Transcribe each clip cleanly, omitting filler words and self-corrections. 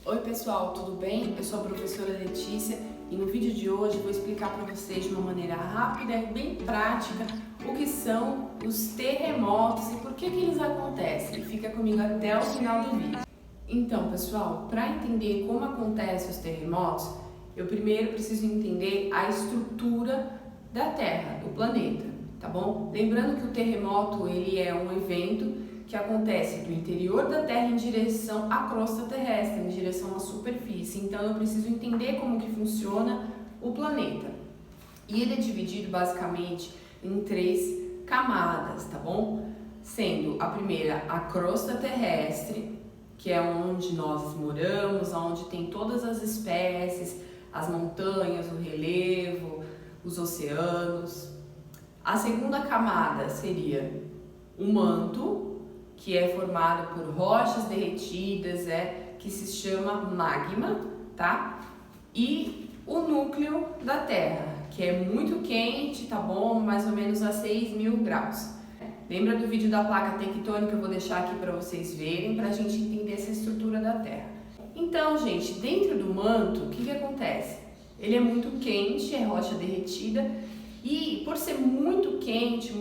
Oi pessoal, tudo bem? Eu sou a professora Letícia e no vídeo de hoje eu vou explicar para vocês de uma maneira rápida e bem prática o que são os terremotos e por que eles acontecem. Fica comigo até o final do vídeo. Então pessoal, para entender como acontecem os terremotos, eu primeiro preciso entender a estrutura da Terra, do planeta, tá bom? Lembrando que o terremoto ele é um evento que acontece do interior da Terra em direção à crosta terrestre, em direção à superfície. Então eu preciso entender como que funciona o planeta. E ele é dividido basicamente em 3 camadas, tá bom? Sendo a primeira a crosta terrestre, que é onde nós moramos, onde tem todas as espécies, as montanhas, o relevo, os oceanos. A segunda camada seria o manto, que é formado por rochas derretidas, que se chama magma, tá? E o núcleo da Terra, que é muito quente, tá bom? Mais ou menos a 6.000 graus. Lembra do vídeo da placa tectônica? Eu vou deixar aqui para vocês verem, para a gente entender essa estrutura da Terra. Então, gente, dentro do manto, o que acontece? Ele é muito quente, é rocha derretida, e por ser muito quente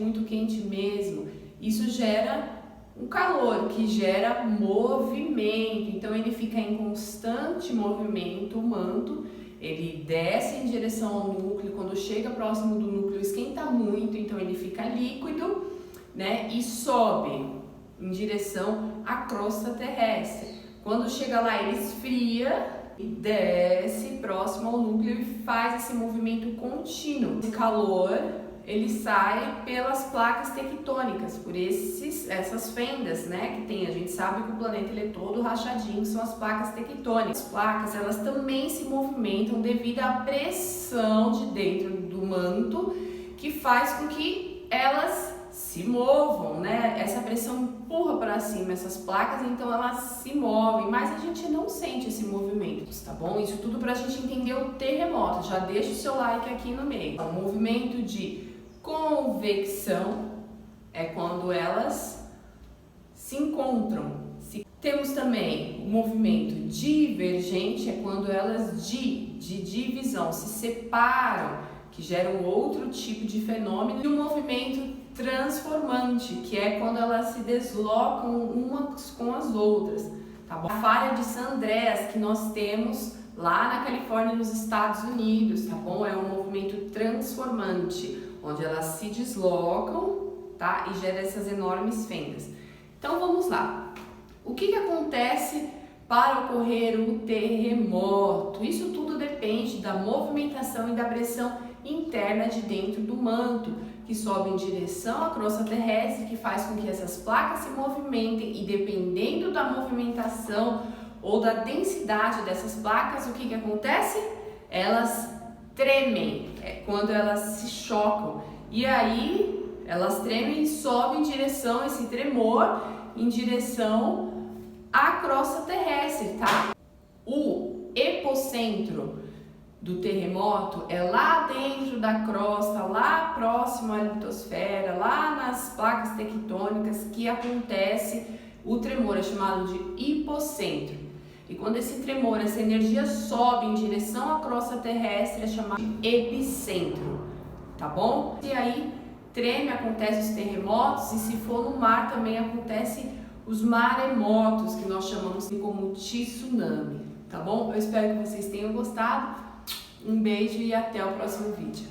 mesmo, isso gera um calor que gera movimento, então ele fica em constante movimento, o manto, ele desce em direção ao núcleo, quando chega próximo do núcleo esquenta muito, então ele fica líquido, né, e sobe em direção à crosta terrestre. Quando chega lá ele esfria e desce próximo ao núcleo e faz esse movimento contínuo. Esse calor ele sai pelas placas tectônicas, por essas fendas, né, que tem. A gente sabe que o planeta ele é todo rachadinho, são as placas tectônicas. As placas, elas também se movimentam devido à pressão de dentro do manto, que faz com que elas se movam, né? Essa pressão empurra para cima essas placas, então elas se movem, mas a gente não sente esse movimento, tá bom? Isso tudo para a gente entender o terremoto. Já deixa o seu like aqui no meio. O movimento de convecção é quando elas se encontram. Temos também o movimento divergente, é quando elas de divisão se separam, que gera um outro tipo de fenômeno. E o movimento transformante, que é quando elas se deslocam umas com as outras, tá bom? A falha de San Andreas que nós temos lá na Califórnia, nos Estados Unidos, tá bom? É um movimento transformante, onde elas se deslocam, tá? E gera essas enormes fendas. Então vamos lá. O que acontece para ocorrer o terremoto? Isso tudo depende da movimentação e da pressão interna de dentro do manto, que sobe em direção à crosta terrestre, que faz com que essas placas se movimentem, e dependendo da movimentação ou da densidade dessas placas, o que acontece? Elas tremem, quando elas se chocam, e aí elas tremem e sobem em direção, esse tremor, em direção à crosta terrestre, tá? O epocentro do terremoto é lá dentro da crosta, lá próximo à litosfera, lá nas placas tectônicas que acontece o tremor, é chamado de hipocentro. E quando esse tremor, essa energia sobe em direção à crosta terrestre, é chamado de epicentro, tá bom? E aí treme, acontece os terremotos, e se for no mar também acontece os maremotos, que nós chamamos como tsunami, tá bom? Eu espero que vocês tenham gostado. Um beijo e até o próximo vídeo.